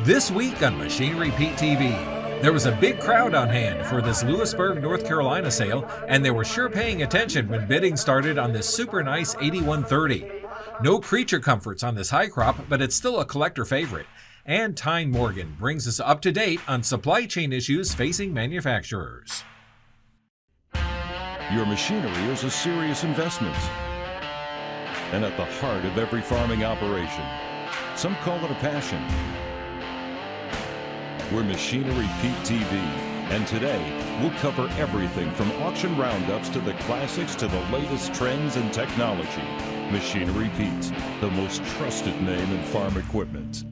This week on Machinery Pete TV, there was a big crowd on hand for this Lewisburg, North Carolina sale, and they were sure paying attention when bidding started on this super nice 8130. No creature comforts on this high crop, but it's still a collector favorite. And Tyne Morgan brings us up to date on supply chain issues facing manufacturers. Your machinery is a serious investment and at the heart of every farming operation. Some call it a passion. We're Machinery Pete TV, and today we'll cover everything from auction roundups to the classics to the latest trends and technology. Machinery Pete, the most trusted name in farm equipment.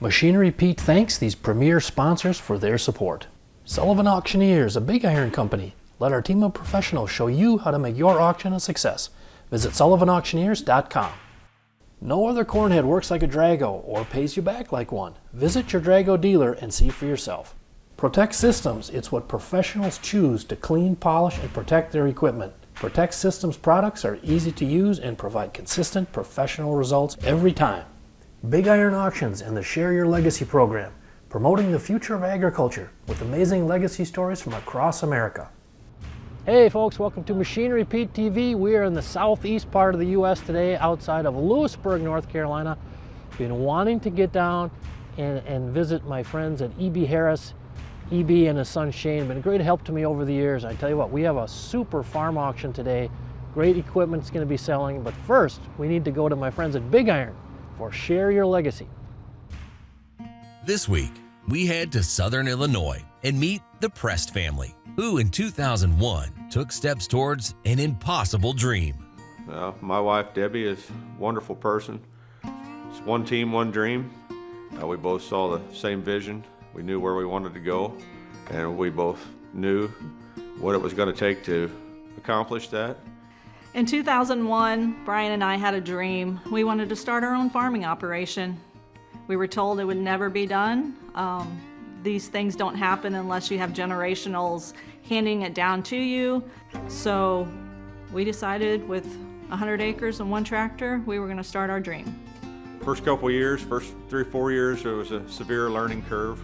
Machinery Pete thanks these premier sponsors for their support. Sullivan Auctioneers, a big iron company. Let our team of professionals show you how to make your auction a success. Visit sullivanauctioneers.com. No other cornhead works like a Drago or pays you back like one. Visit your Drago dealer and see for yourself. Protect Systems, it's what professionals choose to clean, polish, and protect their equipment. Protect Systems products are easy to use and provide consistent professional results every time. Big Iron Auctions and the Share Your Legacy program, promoting the future of agriculture with amazing legacy stories from across America. Hey folks, welcome to Machinery Pete TV. We are in the southeast part of the U.S. today, outside of Lewisburg, North Carolina. Been wanting to get down and visit my friends at E.B. Harris. E.B. and his son Shane been a great help to me over the years. I tell you what, we have a super farm auction today. Great equipment's going to be selling, but first we need to go to my friends at Big Iron for Share Your Legacy. This week, we head to Southern Illinois and meet the Prest family, who in 2001 took steps towards an impossible dream. My wife Debbie is a wonderful person. It's one team, one dream. We both saw the same vision. We knew where we wanted to go, and we both knew what it was going to take to accomplish that. In 2001, Brian and I had a dream. We wanted to start our own farming operation. We were told it would never be done. These things don't happen unless you have generationals handing it down to you. So we decided with 100 acres and one tractor, we were going to start our dream. First couple years, first 3 or 4 years, it was a severe learning curve.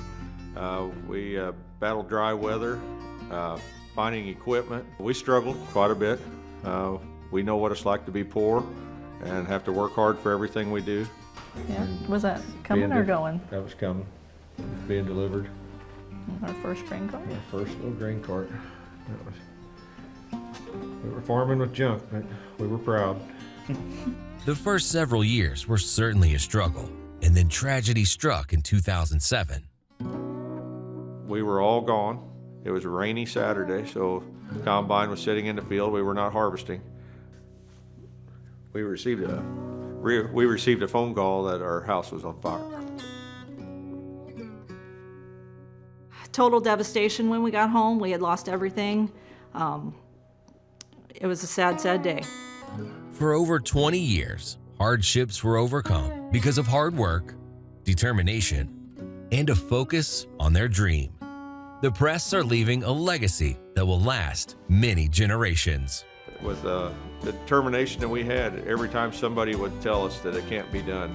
We battled dry weather, finding equipment. We struggled quite a bit. We know what it's like to be poor and have to work hard for everything we do. Yeah, was that coming or going? That was coming. Being delivered. Our first grain cart? Our first little grain cart. We were farming with junk, but we were proud. The first several years were certainly a struggle, and then tragedy struck in 2007. We were all gone. It was a rainy Saturday, so the combine was sitting in the field. We were not harvesting. We received a phone call that our house was on fire. Total devastation when we got home. We had lost everything. It was a sad, sad day. For over 20 years, hardships were overcome because of hard work, determination, and a focus on their dream. The Prests are leaving a legacy that will last many generations. With the determination that we had, every time somebody would tell us that it can't be done,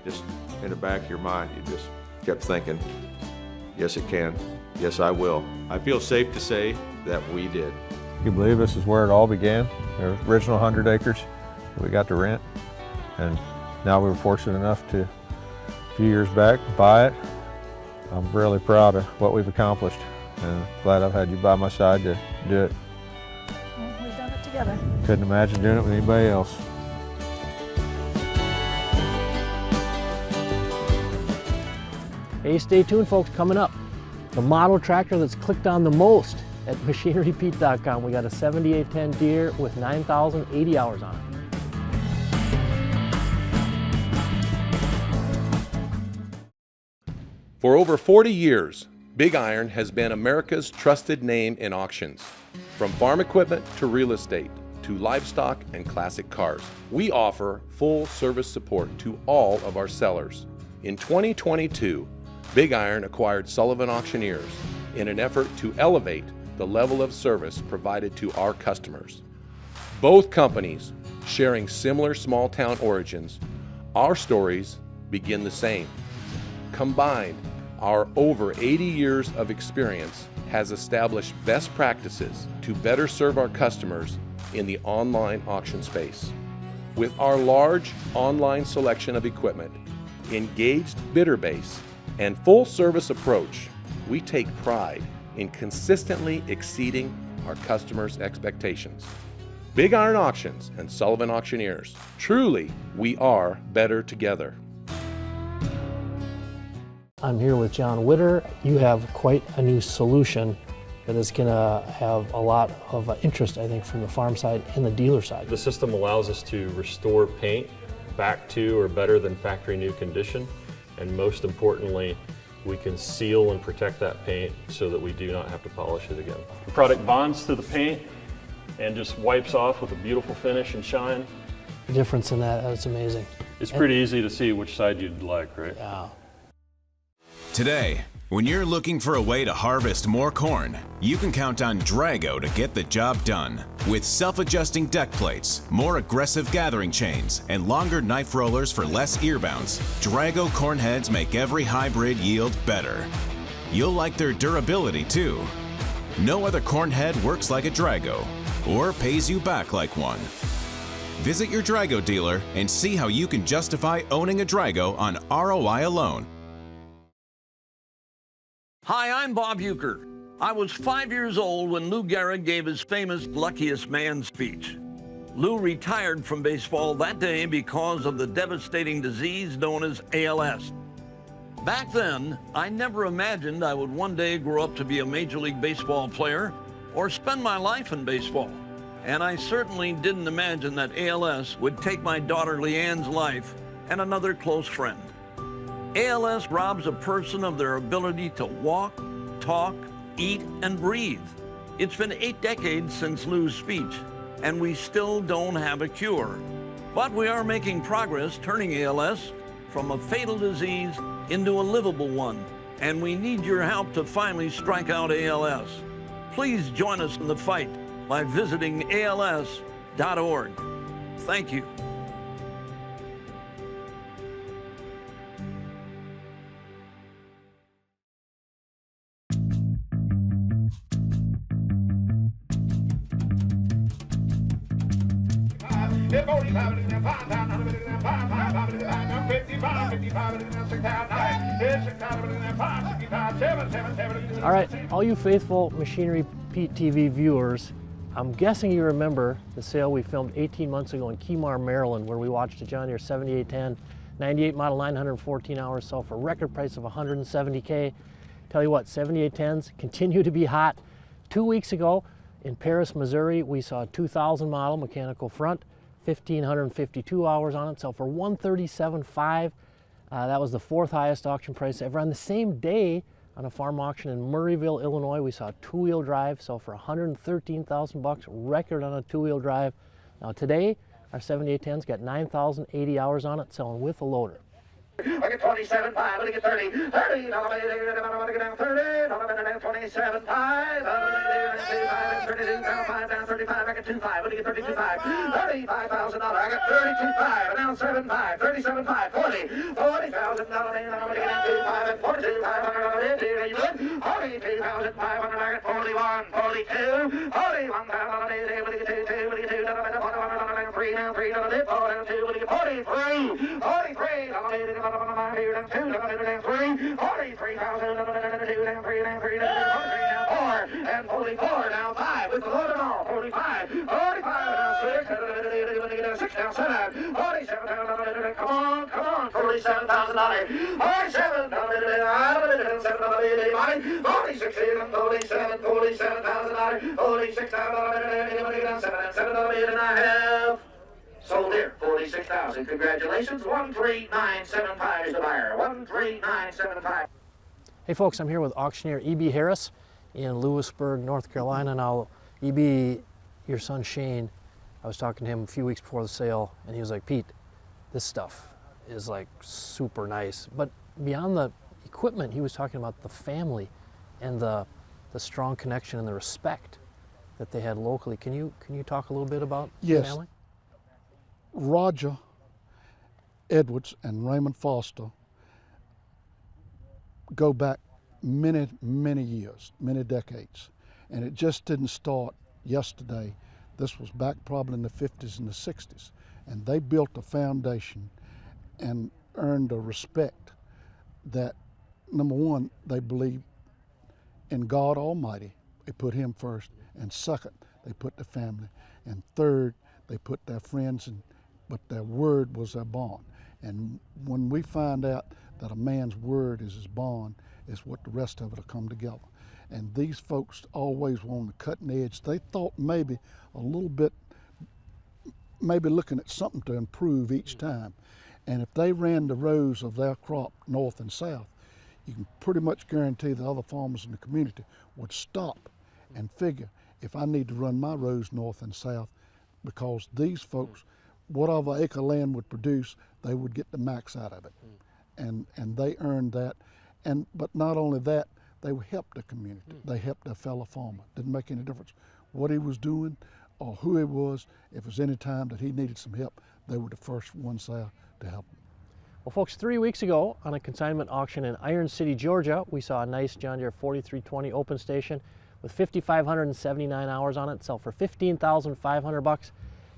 just in the back of your mind, you just kept thinking, yes it can, yes I will. I feel safe to say that we did. You believe this is where it all began? The original 100 acres that we got to rent, and now we were fortunate enough to, a few years back, buy it. I'm really proud of what we've accomplished, and glad I've had you by my side to do it. Well, we've done it together. Couldn't imagine doing it with anybody else. Hey, stay tuned folks, coming up. The model tractor that's clicked on the most at machinerypete.com. We got a 7810 Deere with 9,080 hours on it. For over 40 years, Big Iron has been America's trusted name in auctions. From farm equipment to real estate, to livestock and classic cars, we offer full service support to all of our sellers. In 2022, Big Iron acquired Sullivan Auctioneers in an effort to elevate the level of service provided to our customers. Both companies sharing similar small town origins, our stories begin the same. Combined, our over 80 years of experience has established best practices to better serve our customers in the online auction space. With our large online selection of equipment, engaged bidder base, and full service approach, we take pride in consistently exceeding our customers' expectations. Big Iron Auctions and Sullivan Auctioneers. Truly, we are better together. I'm here with John Witter. You have quite a new solution that is going to have a lot of interest, I think, from the farm side and the dealer side. The system allows us to restore paint back to or better than factory new condition, and most importantly, we can seal and protect that paint so that we do not have to polish it again. The product bonds to the paint and just wipes off with a beautiful finish and shine. The difference in that's amazing. It's pretty easy to see which side you'd like, right? Yeah. Today, when you're looking for a way to harvest more corn, you can count on Drago to get the job done. With self-adjusting deck plates, more aggressive gathering chains, and longer knife rollers for less ear bounce, Drago corn heads make every hybrid yield better. You'll like their durability too. No other corn head works like a Drago, or pays you back like one. Visit your Drago dealer and see how you can justify owning a Drago on ROI alone. Hi, I'm Bob Euchre. I was 5 years old when Lou Gehrig gave his famous Luckiest Man speech. Lou retired from baseball that day because of the devastating disease known as ALS. Back then, I never imagined I would one day grow up to be a Major League Baseball player or spend my life in baseball. And I certainly didn't imagine that ALS would take my daughter Leanne's life and another close friend. ALS robs a person of their ability to walk, talk, eat, and breathe. It's been 8 decades since Lou's speech, and we still don't have a cure. But we are making progress turning ALS from a fatal disease into a livable one, and we need your help to finally strike out ALS. Please join us in the fight by visiting als.org. Thank you. All right, all you faithful Machinery Pete TV viewers, I'm guessing you remember the sale we filmed 18 months ago in Keymar, Maryland, where we watched a John Deere 7810, 98 model, 914 hours, sell for a record price of $170K. Tell you what, 7810s continue to be hot. 2 weeks ago in Paris, Missouri, we saw a 2000 model mechanical front, 1,552 hours on it, sell for $137,500. That was the 4th highest auction price ever. On the same day, on a farm auction in Murrayville, Illinois, we saw a 2-wheel drive sell for $113,000, record on a 2-wheel drive. Now today, our 7810's got 9,080 hours on it, selling with a loader. I get 27.5, I get 30, 30, I get down 30, I get 27.5, down 35, I get 2.5, I get 32.5, $35,000, I got 32.5, down 7.5, 37.5, 40, $40,000, I get down 2.5, and 42.5, you good? 42,500, I get 41, 42, 41,000, I get 22, now 3, now 3, now 4, down 2, I get 43, 43, down 2, down 3, 43,000, down 3, down 3, down 4, and 44, down 5, with the load and all, 45, 45, down 6, down 7, 47,000, come on, $47,000, 47, down 46, 47, $47,000, 46,000, 7, and I have sold there, 46,000. Congratulations. 13975 is the buyer. 13975. Hey folks, I'm here with auctioneer E.B. Harris in Lewisburg, North Carolina. Now, E.B., your son Shane, I was talking to him a few weeks before the sale, and he was like, Pete, this stuff is like super nice. But beyond the equipment, he was talking about the family and the strong connection and the respect that they had locally. Can you talk a little bit about the family? Roger Edwards and Raymond Foster go back many, many years, many decades. And it just didn't start yesterday. This was back probably in the 50s and the 60s. And they built a foundation and earned a respect that, number one, they believe in God Almighty. They put Him first. And second, they put the family. And third, they put their friends, but their word was their bond. And when we find out that a man's word is his bond, is what the rest of it will come together. And these folks always were on the cutting edge. They thought maybe a little bit, maybe looking at something to improve each time. And if they ran the rows of their crop north and south, you can pretty much guarantee the other farmers in the community would stop and figure, if I need to run my rows north and south, because these folks, whatever acre land would produce, they would get the max out of it. And they earned that. But not only that, they helped the community. They helped their fellow farmer. Didn't make any difference what he was doing or who he was. If it was any time that he needed some help, they were the first ones there to help him. Well, folks, 3 weeks ago on a consignment auction in Iron City, Georgia, we saw a nice John Deere 4320 open station with 5,579 hours on it, sell for $15,500.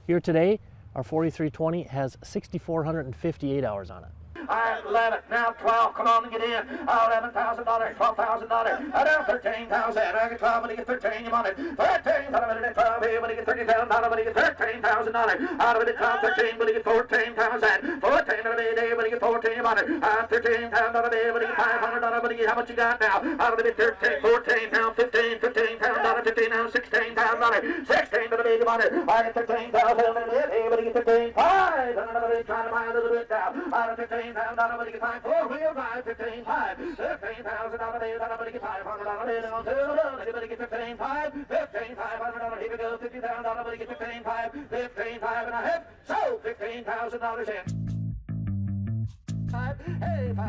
Here today, our 4320 has 6,458 hours on it. All right, 11, now 12, come on and get in. $11,000, $12,000, now 13,000. I get 12, but you get 13, you want it. 13, but you get 12, here, but you get $30,000, but you get $13,000. Out of it, 12, 13, but you get 14,000. 14, but you get 14, you want it. $13,000, but you get $500, but you get how much you got now? Out of it, 13, 14, now 15, $15,000, 15, now $16,000. 16, but you want it. I get 13,000, here, but you get 15, 5. Trying to buy a little bit now. Out of 15. $15,000, but you get 5 4-wheel drive, 15 5. $15,000 bid, but you get $500 bid on 2 but you get 15 5. $15,500, here we go. $50,000, but you get 15 5. 15 5 and a half. So $15,000 in.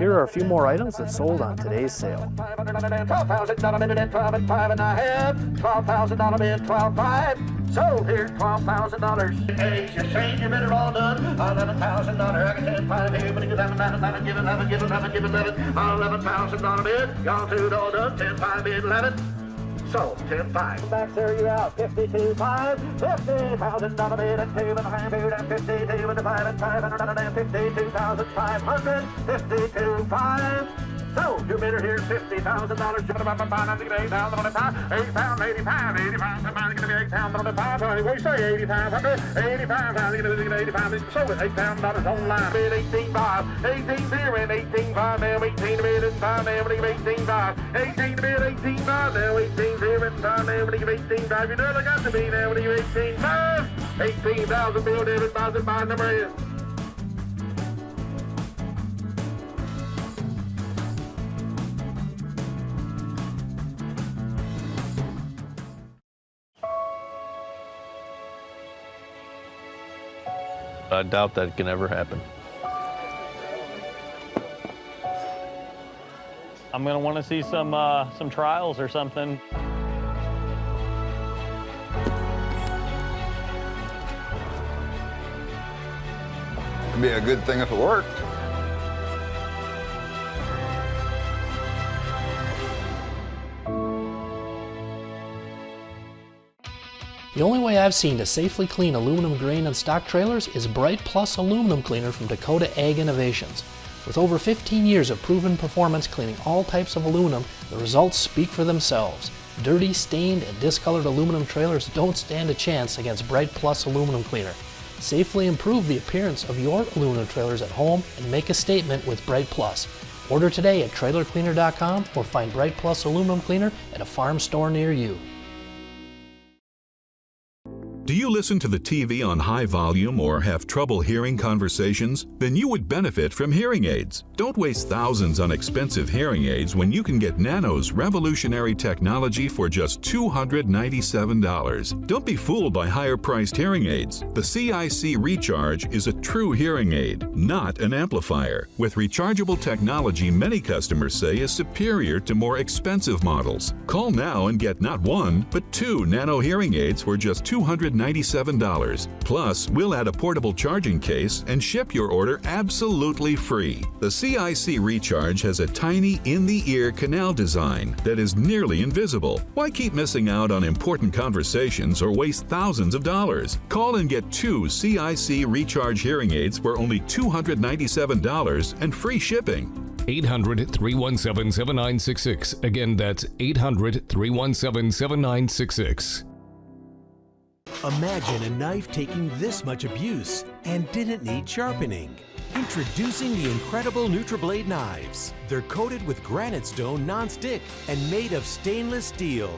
Here are a few more items that sold on today's sale. $12,000 bid at 12 and 5 and a half. $12,000 bid, 12 5. Sold here, $12,000. Hey, you're saying you better all done. $11,000. I got 10 5 here, but you get 11, give 11, give 11, give 11. $11,000 bid. Y'all two all done. 10 5 bid, 11. Sold, 10 5. Back there, you're out. 52 5. $50,000 bid at 2 and a half here, and 52 and 5 and 500 and 52,500. 52 5. So, your bidder here, $50,000. Shut them up and buy nothing at £8,000 on a pie. £8,000, 85, 85, somebody's going to be $8,000 on a pie. So, what do you say, 8500? 85,000, going to get 85. So, with $8,000 online. Bid 18.5, 18 0 and 18.5 now, 18 to bid and 5 now, but you get 18.5. 18 to bid, 18.5 now, 18 0 and 5 now, but you get 18.5. You know what I got to be now, but you get 18.5. 18,000 bill, David, buy number is. I doubt that can ever happen. I'm gonna want to see some trials or something. It'd be a good thing if it worked. The only way I've seen to safely clean aluminum grain and stock trailers is Bright Plus Aluminum Cleaner from Dakota Ag Innovations. With over 15 years of proven performance cleaning all types of aluminum, the results speak for themselves. Dirty, stained, and discolored aluminum trailers don't stand a chance against Bright Plus Aluminum Cleaner. Safely improve the appearance of your aluminum trailers at home and make a statement with Bright Plus. Order today at trailercleaner.com or find Bright Plus Aluminum Cleaner at a farm store near you. Do you listen to the TV on high volume or have trouble hearing conversations? Then you would benefit from hearing aids. Don't waste thousands on expensive hearing aids when you can get Nano's revolutionary technology for just $297. Don't be fooled by higher-priced hearing aids. The CIC Recharge is a true hearing aid, not an amplifier. With rechargeable technology many customers say is superior to more expensive models. Call now and get not one, but 2 Nano hearing aids for just $297 $297. Plus, we'll add a portable charging case and ship your order absolutely free. The CIC Recharge has a tiny in-the-ear canal design that is nearly invisible. Why keep missing out on important conversations or waste thousands of dollars? Call and get 2 CIC Recharge hearing aids for only $297 and free shipping. 800-317-7966. Again, that's 800-317-7966. Imagine a knife taking this much abuse and didn't need sharpening. Introducing the incredible NutriBlade knives. They're coated with granite stone non-stick and made of stainless steel,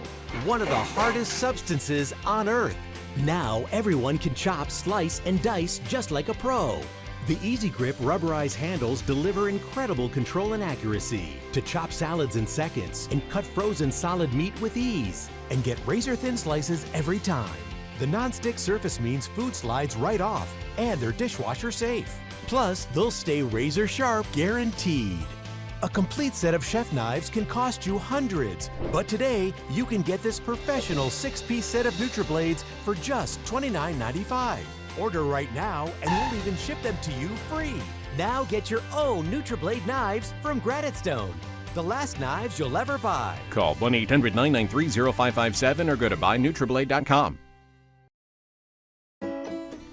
one of the hardest substances on earth. Now everyone can chop, slice, and dice just like a pro. The Easy Grip rubberized handles deliver incredible control and accuracy to chop salads in seconds and cut frozen solid meat with ease and get razor-thin slices every time. The non-stick surface means food slides right off and they're dishwasher safe. Plus, they'll stay razor sharp guaranteed. A complete set of chef knives can cost you hundreds, but today you can get this professional 6-piece set of NutriBlades for just $29.95. Order right now and we'll even ship them to you free. Now get your own NutriBlade knives from Granite Stone. The last knives you'll ever buy. Call 1-800-993-0557 or go to buynutriblade.com.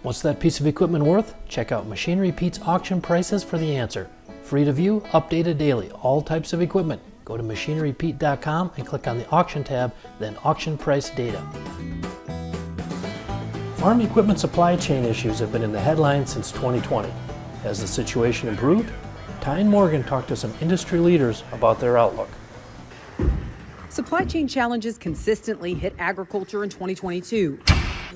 What's that piece of equipment worth? Check out Machinery Pete's auction prices for the answer. Free to view, updated daily, all types of equipment. Go to machinerypete.com and click on the auction tab, then auction price data. Farm equipment supply chain issues have been in the headlines since 2020. Has the situation improved? Ty and Morgan talked to some industry leaders about their outlook. Supply chain challenges consistently hit agriculture in 2022.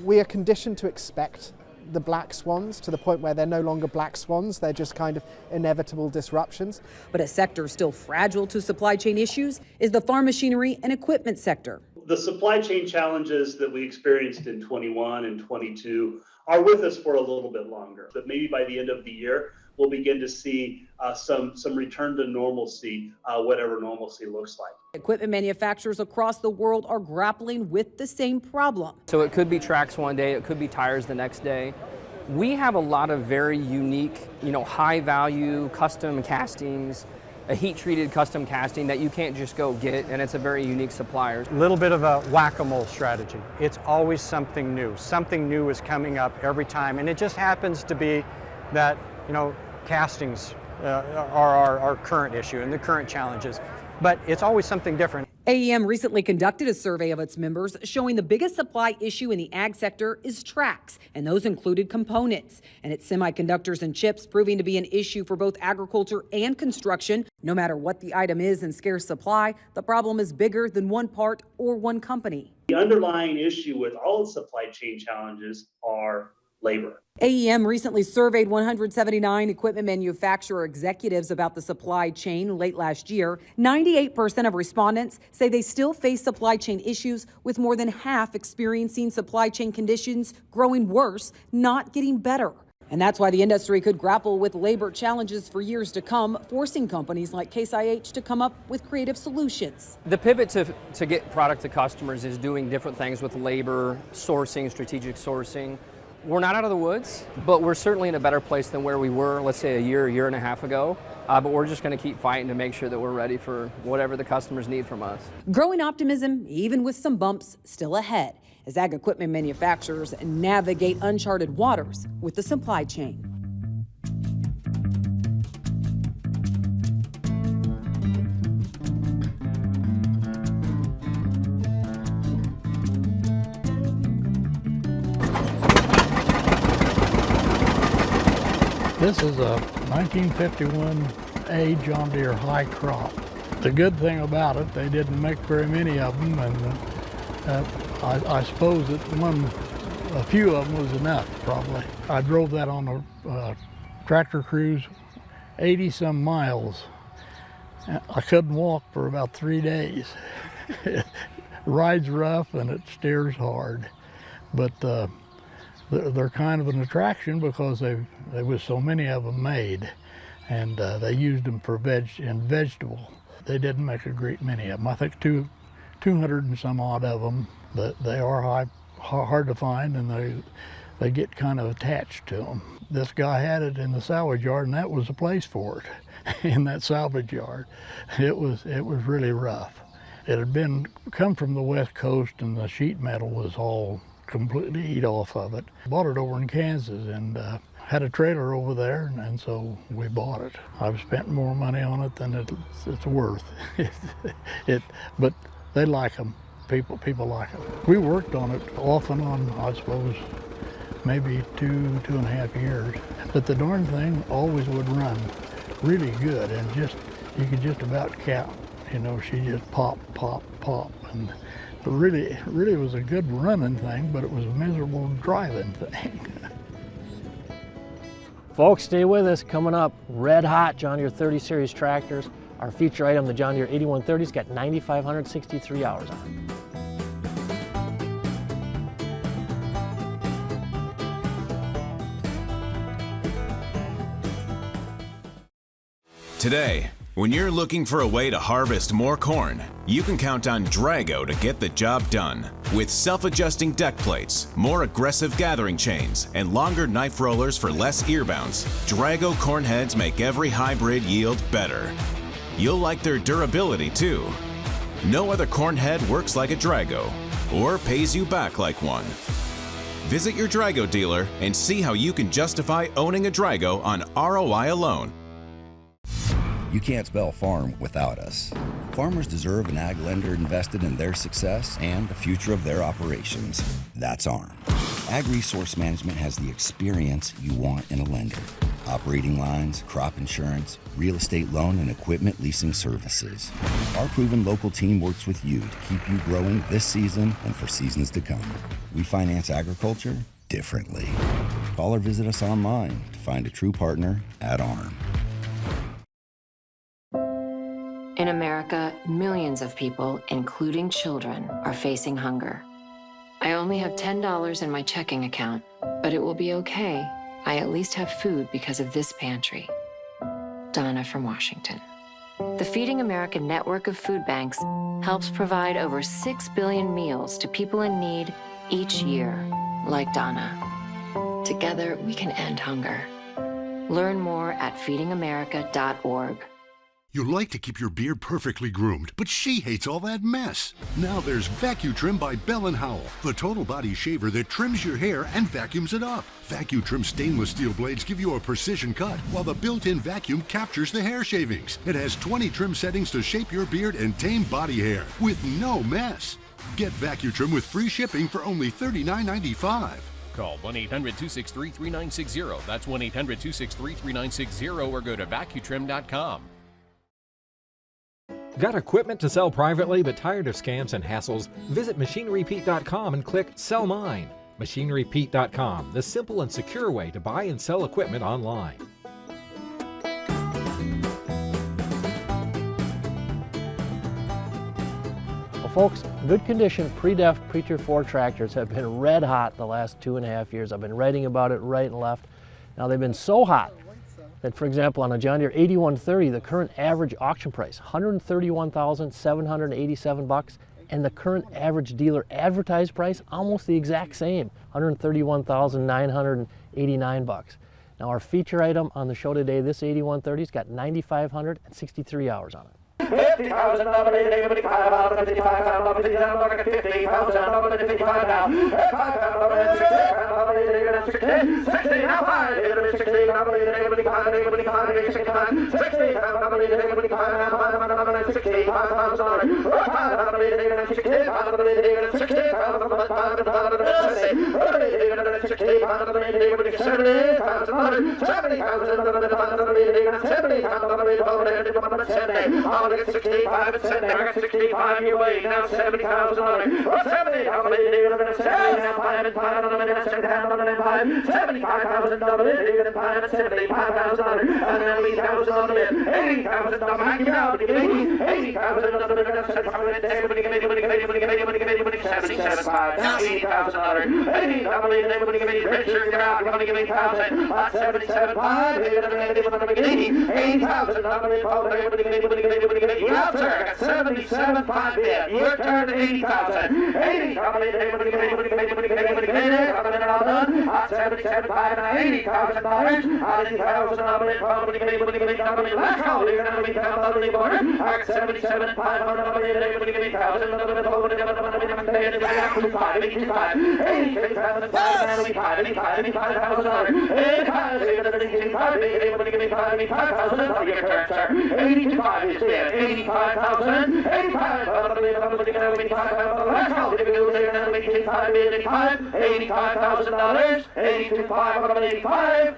We are conditioned to expect the black swans to the point where they're no longer black swans, they're just kind of inevitable disruptions. But a sector still fragile to supply chain issues is the farm machinery and equipment sector. The supply chain challenges that we experienced in 21 and 22 are with us for a little bit longer. But maybe by the end of the year, we'll begin to see some return to normalcy, whatever normalcy looks like. Equipment manufacturers across the world are grappling with the same problem. So it could be tracks one day, it could be tires the next day. We have a lot of very unique, high value custom castings, a heat-treated custom casting that you can't just go get, and it's a very unique supplier. A little bit of a whack-a-mole strategy. It's always something new. Something new is coming up every time, and it just happens to be that, castings are our current issue and the current challenges, but it's always something different. AEM recently conducted a survey of its members showing the biggest supply issue in the ag sector is tracks, and those included components. And it's semiconductors and chips proving to be an issue for both agriculture and construction. No matter what the item is in scarce supply, the problem is bigger than one part or one company. The underlying issue with all supply chain challenges are labor. AEM recently surveyed 179 equipment manufacturer executives about the supply chain late last year. 98% of respondents say they still face supply chain issues, with more than half experiencing supply chain conditions growing worse, not getting better. And that's why the industry could grapple with labor challenges for years to come, forcing companies like Case IH to come up with creative solutions. The pivot to get product to customers is doing different things with labor, sourcing, strategic sourcing. We're not out of the woods, but we're certainly in a better place than where we were, let's say, a year and a half ago. But we're just going to keep fighting to make sure that we're ready for whatever the customers need from us. Growing optimism, even with some bumps still ahead, as ag equipment manufacturers navigate uncharted waters with the supply chain. This is a 1951A John Deere high crop. The good thing about it, they didn't make very many of them, and I suppose that a few of them was enough, probably. I drove that on a tractor cruise 80-some miles. I couldn't walk for about 3 days. It rides rough and it steers hard, but they're kind of an attraction because there was so many of them made, and they used them for vegetable. They didn't make a great many of them. I think 200 and some odd of them. They are hard to find, and they get kind of attached to them. This guy had it in the salvage yard, and that was the place for it, in that salvage yard. It was really rough. It had come from the West Coast, and the sheet metal was all completely eat off of it. Bought it over in Kansas, and had a trailer over there, and so we bought it. I've spent more money on it than it's worth. But they like them. People like them. We worked on it off and on, I suppose, maybe 2.5 years. But the darn thing always would run really good, and you could just about count. You know, she just pop, pop, pop, and it really was a good running thing, but it was a miserable driving thing. Folks, stay with us. Coming up, red hot John Deere 30 Series tractors. Our feature item, the John Deere 8130's got 9,563 hours on it. Today, when you're looking for a way to harvest more corn, you can count on Drago to get the job done. With self-adjusting deck plates, more aggressive gathering chains, and longer knife rollers for less ear bounce, Drago corn heads make every hybrid yield better. You'll like their durability too. No other corn head works like a Drago, or pays you back like one. Visit your Drago dealer and see how you can justify owning a Drago on ROI alone. You can't spell farm without us. Farmers deserve an ag lender invested in their success and the future of their operations. That's ARM. Ag Resource Management has the experience you want in a lender. Operating lines, crop insurance, real estate loan, and equipment leasing services. Our proven local team works with you to keep you growing this season and for seasons to come. We finance agriculture differently. Call or visit us online to find a true partner at ARM. In America, millions of people, including children, are facing hunger. I only have $10 in my checking account, but it will be okay. I at least have food because of this pantry. Donna from Washington. The Feeding America network of food banks helps provide over 6 billion meals to people in need each year, like Donna. Together, we can end hunger. Learn more at feedingamerica.org. You like to keep your beard perfectly groomed, but she hates all that mess. Now there's VacuTrim by Bell & Howell, the total body shaver that trims your hair and vacuums it up. VacuTrim stainless steel blades give you a precision cut, while the built-in vacuum captures the hair shavings. It has 20 trim settings to shape your beard and tame body hair with no mess. Get VacuTrim with free shipping for only $39.95. Call 1-800-263-3960. That's 1-800-263-3960 or go to vacutrim.com. Got equipment to sell privately but tired of scams and hassles? Visit MachineryPete.com and click Sell Mine. MachineryPete.com, the simple and secure way to buy and sell equipment online. Well, folks, good condition pre-def Preacher 4 tractors have been red hot the last 2.5 years. I've been writing about it right and left. Now they've been so hot that, for example, on a John Deere 8130, the current average auction price, $131,787, and the current average dealer advertised price, almost the exact same, $131,989. Now our feature item on the show today, this 8130's got 9,563 hours on it. $50,000 $55 out of $55,000 $50,000 $50,000 $55 now. $5,000 $60,000 $60 now. $5,000 $60,000 $65 $60,000 $65,000 $65,000 65 and 70. I got 65 your way. Now $70,000. 70. Now 5 and 5 on a minute. 70,000 and 5. $75,000 and 5 and 75,000. And then $80,000 on the minute. $80,000. I give out. $80,000 on the minute. $70,000 and 5 and 70. $77,500. Now $80,000. $80,000. They're going to give me Richard. You're out. You're going to give me $1,000. $77,500. $80,000. You're out, sir. I got $77,500 bid. Your turn to $80,000. $80,000. $77,500 and $80,000. Last call. You're going to be $1,000 border. I got $77,500. $85,000.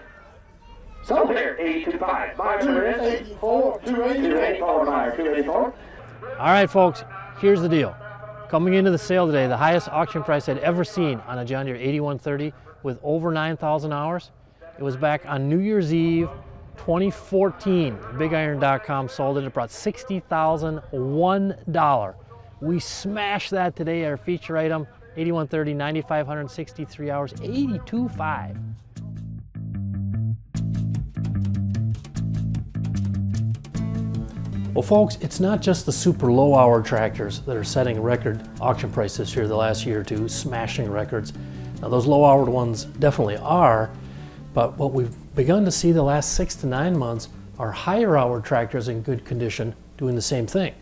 So here, 82.5. My number is 284. All right, folks, here's the deal. Coming into the sale today, the highest auction price I'd ever seen on a John Deere 8130 with over 9,000 hours. It was back on New Year's Eve, 2014. BigIron.com sold it. It brought $60,001. We smashed that today, our feature item, 8130, 9,563 hours, 82.5. Well, folks, it's not just the super low hour tractors that are setting record auction prices here the last year or two, smashing records. Now those low hour ones definitely are, but what we've begun to see the last 6 to 9 months are higher hour tractors in good condition doing the same thing.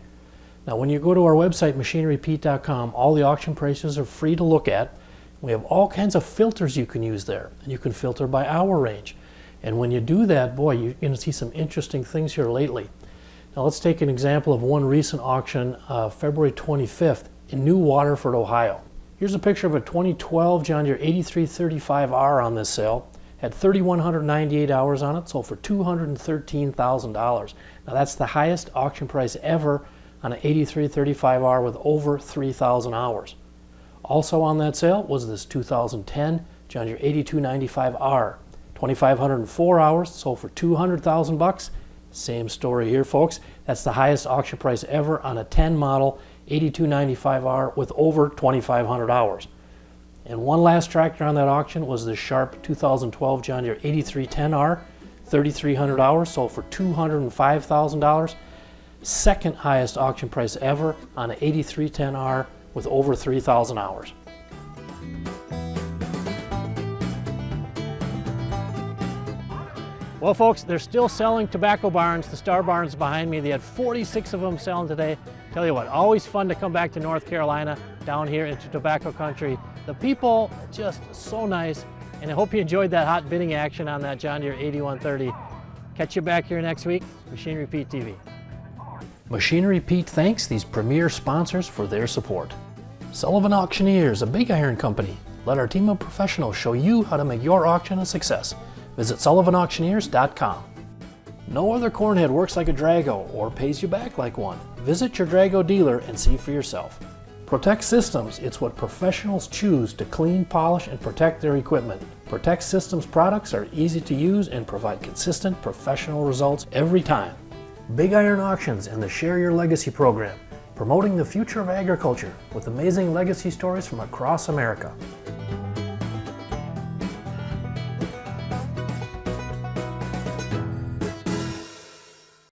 Now when you go to our website, machinerypete.com, all the auction prices are free to look at. We have all kinds of filters you can use there. You can filter by hour range. And when you do that, boy, you're going to see some interesting things here lately. Now let's take an example of one recent auction, February 25th in New Waterford, Ohio. Here's a picture of a 2012 John Deere 8335R on this sale. Had 3,198 hours on it, sold for $213,000. Now that's the highest auction price ever on an 8335R with over 3,000 hours. Also on that sale was this 2010 John Deere 8295R. 2,504 hours, sold for $200,000. Same story here, folks. That's the highest auction price ever on a 10 model 8295R with over 2,500 hours. And one last tractor on that auction was the Sharp 2012 John Deere 8310R, 3,300 hours, sold for $205,000. Second highest auction price ever on an 8310R with over 3,000 hours. Well, folks, they're still selling tobacco barns, the Star Barns behind me. They had 46 of them selling today. Tell you what, always fun to come back to North Carolina, down here into tobacco country. The people, just so nice, and I hope you enjoyed that hot bidding action on that John Deere 8130. Catch you back here next week, Machinery Pete TV. Machinery Pete thanks these premier sponsors for their support. Sullivan Auctioneers, a big iron company. Let our team of professionals show you how to make your auction a success. Visit sullivanauctioneers.com. No other cornhead works like a Drago or pays you back like one. Visit your Drago dealer and see for yourself. Protect Systems, it's what professionals choose to clean, polish, and protect their equipment. Protect Systems products are easy to use and provide consistent professional results every time. Big Iron Auctions and the Share Your Legacy program, promoting the future of agriculture with amazing legacy stories from across America.